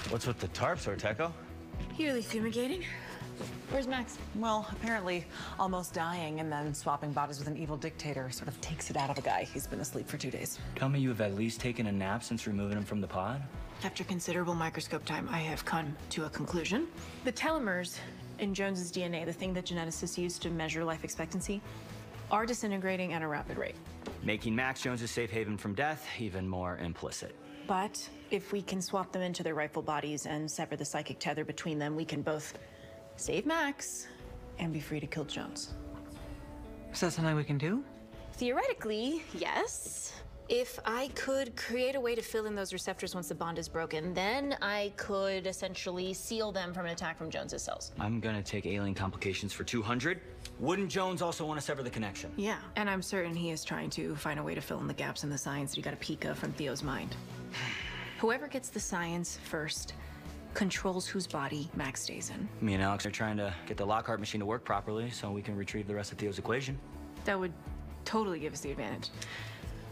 What's with the tarps, Orteco? Yearly fumigating. Where's Max? Well, apparently almost dying and then swapping bodies with an evil dictator sort of takes it out of a guy who's been asleep for 2 days. Tell me you have at least taken a nap since removing him from the pod? After considerable microscope time, I have come to a conclusion. The telomeres in Jones's DNA, the thing that geneticists use to measure life expectancy, are disintegrating at a rapid rate. Making Max Jones's safe haven from death even more implicit. But if we can swap them into their rightful bodies and sever the psychic tether between them, we can both save Max and be free to kill Jones. Is that something we can do? Theoretically, yes. If I could create a way to fill in those receptors once the bond is broken, then I could essentially seal them from an attack from Jones's cells. I'm gonna take alien complications for 200. Wouldn't Jones also want to sever the connection? Yeah, and I'm certain he is trying to find a way to fill in the gaps in the science that he got a peek of from Theo's mind. Whoever gets the science first controls whose body Max stays in. Me and Alex are trying to get the Lockhart machine to work properly so we can retrieve the rest of Theo's equation. That would totally give us the advantage.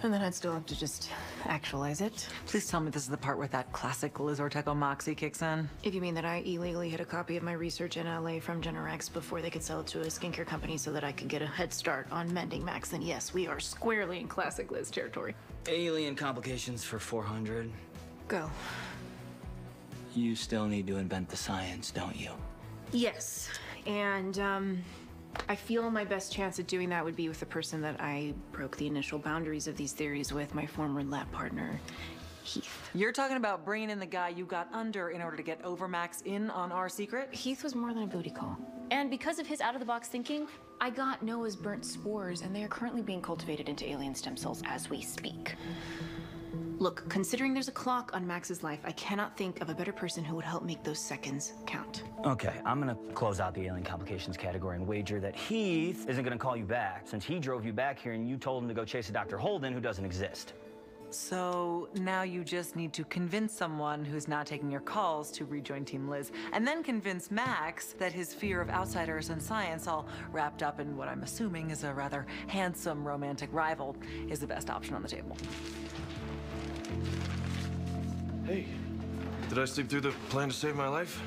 And then I'd still have to just actualize it. Please tell me this is the part where that classic Liz Orteco moxie kicks in. If you mean that I illegally hid a copy of my research in LA from Generex before they could sell it to a skincare company so that I could get a head start on mending Max, then yes, we are squarely in classic Liz territory. Alien complications for 400. Go. You still need to invent the science, don't you? Yes, and I feel my best chance at doing that would be with the person that I broke the initial boundaries of these theories with, my former lab partner, Heath. You're talking about bringing in the guy you got under in order to get over Max in on our secret? Heath was more than a booty call. And because of his out-of-the-box thinking, I got Noah's burnt spores, and they are currently being cultivated into alien stem cells as we speak. Look, considering there's a clock on Max's life, I cannot think of a better person who would help make those seconds count. Okay, I'm gonna close out the alien complications category and wager that Heath isn't gonna call you back since he drove you back here and you told him to go chase a Dr. Holden who doesn't exist. So now you just need to convince someone who's not taking your calls to rejoin Team Liz, and then convince Max that his fear of outsiders and science, all wrapped up in what I'm assuming is a rather handsome romantic rival, is the best option on the table. Hey, did I sleep through the plan to save my life?